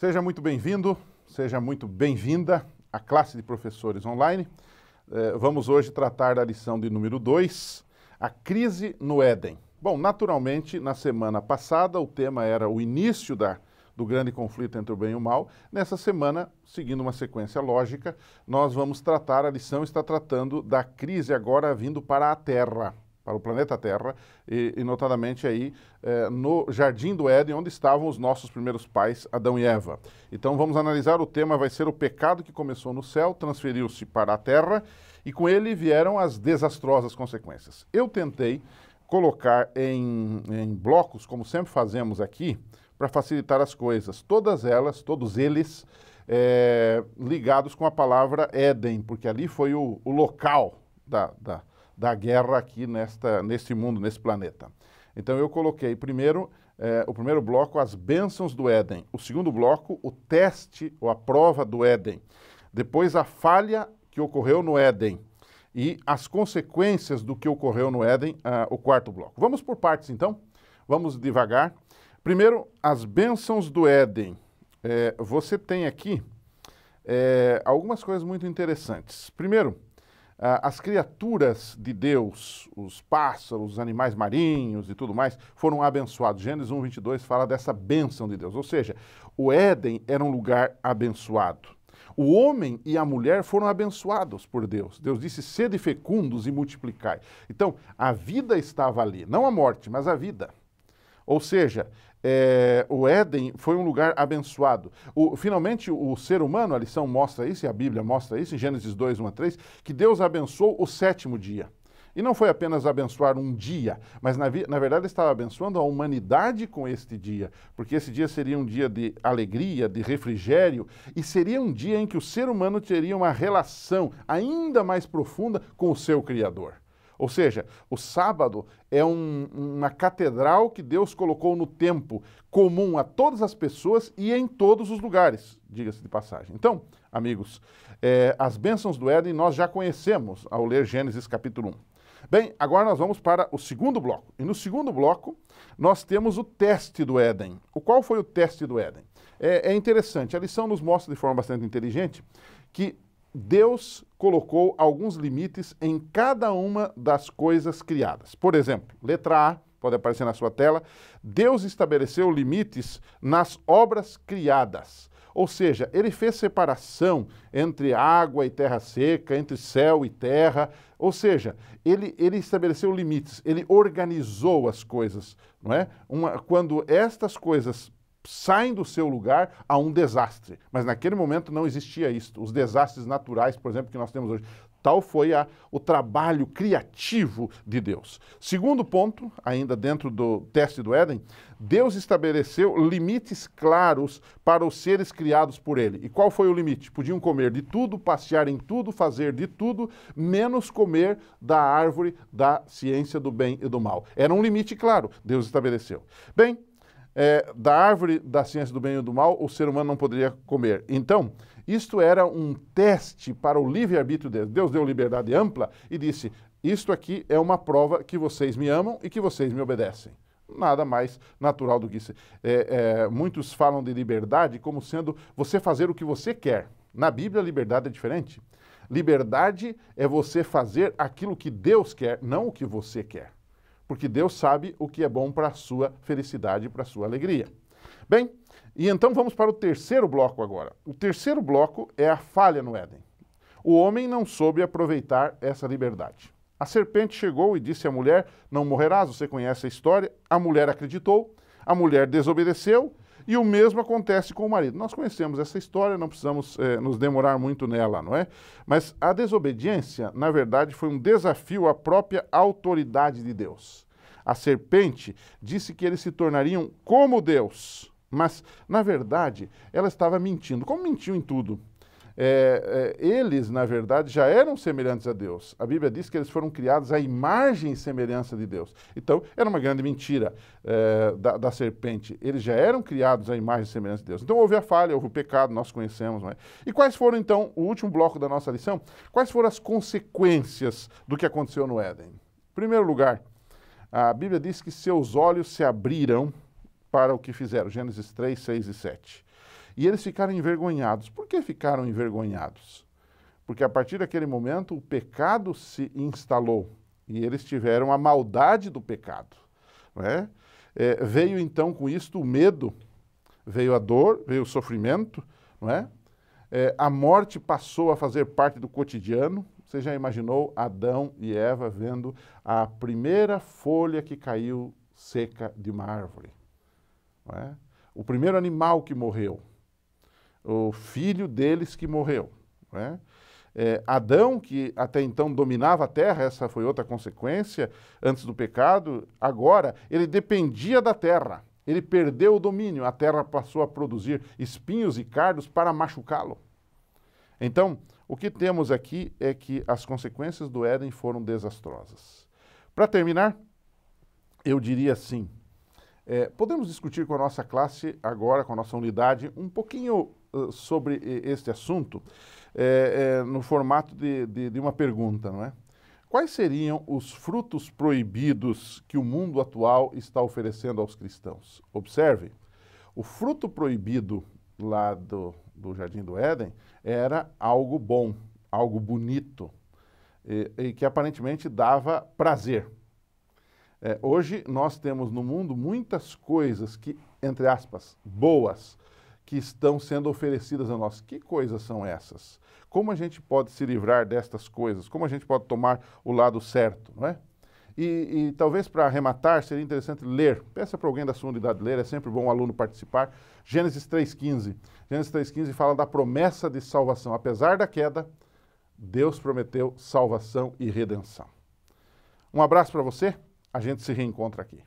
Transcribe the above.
Seja muito bem-vindo, seja muito bem-vinda à classe de professores online. Vamos hoje tratar da lição de número 2, a crise no Éden. Bom, naturalmente, na semana passada o tema era o início do grande conflito entre o bem e o mal. Nessa semana, seguindo uma sequência lógica, nós vamos tratar, a lição está tratando da crise agora vindo para a Terra, para o planeta Terra, e notadamente aí no Jardim do Éden, onde estavam os nossos primeiros pais, Adão e Eva. Então vamos analisar, o tema vai ser o pecado que começou no céu, transferiu-se para a Terra, e com ele vieram as desastrosas consequências. Eu tentei colocar em blocos, como sempre fazemos aqui, para facilitar as coisas, todas elas, todos eles, ligados com a palavra Éden, porque ali foi o local da guerra aqui neste mundo, nesse planeta. Então eu coloquei primeiro, o primeiro bloco, as bênçãos do Éden. O segundo bloco, o teste ou a prova do Éden. Depois a falha que ocorreu no Éden. E as consequências do que ocorreu no Éden, o quarto bloco. Vamos por partes então, vamos devagar. Primeiro, as bênçãos do Éden. Você tem aqui algumas coisas muito interessantes. Primeiro, as criaturas de Deus, os pássaros, os animais marinhos e tudo mais, foram abençoados. Gênesis 1:22 fala dessa bênção de Deus. Ou seja, o Éden era um lugar abençoado. O homem e a mulher foram abençoados por Deus. Deus disse, sede fecundos e multiplicai. Então, a vida estava ali. Não a morte, mas a vida. Ou seja, o Éden foi um lugar abençoado. Finalmente, o ser humano, a lição mostra isso, e a Bíblia mostra isso, em Gênesis 2:1-3, que Deus abençoou o sétimo dia. E não foi apenas abençoar um dia, mas na verdade estava abençoando a humanidade com este dia, porque esse dia seria um dia de alegria, de refrigério, e seria um dia em que o ser humano teria uma relação ainda mais profunda com o seu Criador. Ou seja, o sábado é uma catedral que Deus colocou no tempo, comum a todas as pessoas e em todos os lugares, diga-se de passagem. Então, amigos, as bênçãos do Éden nós já conhecemos ao ler Gênesis capítulo 1. Bem, agora nós vamos para o segundo bloco. E no segundo bloco, nós temos o teste do Éden. Qual foi o teste do Éden? É interessante, a lição nos mostra de forma bastante inteligente que Deus colocou alguns limites em cada uma das coisas criadas. Por exemplo, letra A, pode aparecer na sua tela, Deus estabeleceu limites nas obras criadas. Ou seja, ele fez separação entre água e terra seca, entre céu e terra. Ou seja, ele estabeleceu limites, ele organizou as coisas. Não é? Quando estas coisas saem do seu lugar, há um desastre. Mas naquele momento não existia isso. Os desastres naturais, por exemplo, que nós temos hoje. Tal foi o trabalho criativo de Deus. Segundo ponto, ainda dentro do teste do Éden, Deus estabeleceu limites claros para os seres criados por ele. E qual foi o limite? Podiam comer de tudo, passear em tudo, fazer de tudo, menos comer da árvore da ciência do bem e do mal. Era um limite claro, Deus estabeleceu. Bem, da árvore da ciência do bem e do mal, o ser humano não poderia comer. Então, isto era um teste para o livre-arbítrio de Deus. Deus deu liberdade ampla e disse, isto aqui é uma prova que vocês me amam e que vocês me obedecem. Nada mais natural do que isso. Muitos falam de liberdade como sendo você fazer o que você quer. Na Bíblia, a liberdade é diferente. Liberdade é você fazer aquilo que Deus quer, não o que você quer. Porque Deus sabe o que é bom para a sua felicidade e para a sua alegria. Bem, e então vamos para o terceiro bloco agora. O terceiro bloco é a falha no Éden. O homem não soube aproveitar essa liberdade. A serpente chegou e disse à mulher, não morrerás, você conhece a história. A mulher acreditou, a mulher desobedeceu e o mesmo acontece com o marido. Nós conhecemos essa história, não precisamos nos demorar muito nela, não é? Mas a desobediência, na verdade, foi um desafio à própria autoridade de Deus. A serpente disse que eles se tornariam como Deus, mas, na verdade, ela estava mentindo. Como mentiu em tudo? Eles, na verdade, já eram semelhantes a Deus. A Bíblia diz que eles foram criados à imagem e semelhança de Deus. Então, era uma grande mentira da serpente. Eles já eram criados à imagem e semelhança de Deus. Então, houve a falha, houve o pecado, nós conhecemos. Não é? E quais foram, então, o último bloco da nossa lição? Quais foram as consequências do que aconteceu no Éden? Em primeiro lugar, a Bíblia diz que seus olhos se abriram para o que fizeram. Gênesis 3, 6 e 7. E eles ficaram envergonhados. Por que ficaram envergonhados? Porque a partir daquele momento o pecado se instalou e eles tiveram a maldade do pecado. Não é? Veio então com isto o medo, veio a dor, veio o sofrimento, não é? A morte passou a fazer parte do cotidiano. Você já imaginou Adão e Eva vendo a primeira folha que caiu seca de uma árvore? Não é? O primeiro animal que morreu, o filho deles que morreu. Não é? Adão, que até então dominava a terra, essa foi outra consequência antes do pecado, agora ele dependia da terra, ele perdeu o domínio, a terra passou a produzir espinhos e cardos para machucá-lo. Então, o que temos aqui é que as consequências do Éden foram desastrosas. Para terminar, eu diria assim, podemos discutir com a nossa classe agora, com a nossa unidade, um pouquinho sobre este assunto, no formato de uma pergunta, não é? Quais seriam os frutos proibidos que o mundo atual está oferecendo aos cristãos? Observe, o fruto proibido lá do Jardim do Éden era algo bom, algo bonito, e que aparentemente dava prazer. Hoje nós temos no mundo muitas coisas que, entre aspas, boas, que estão sendo oferecidas a nós. Que coisas são essas? Como a gente pode se livrar destas coisas? Como a gente pode tomar o lado certo, não é? E talvez para arrematar seria interessante ler. Peça para alguém da sua unidade ler, é sempre bom o aluno participar. Gênesis 3,15. Gênesis 3,15 fala da promessa de salvação. Apesar da queda, Deus prometeu salvação e redenção. Um abraço para você, a gente se reencontra aqui.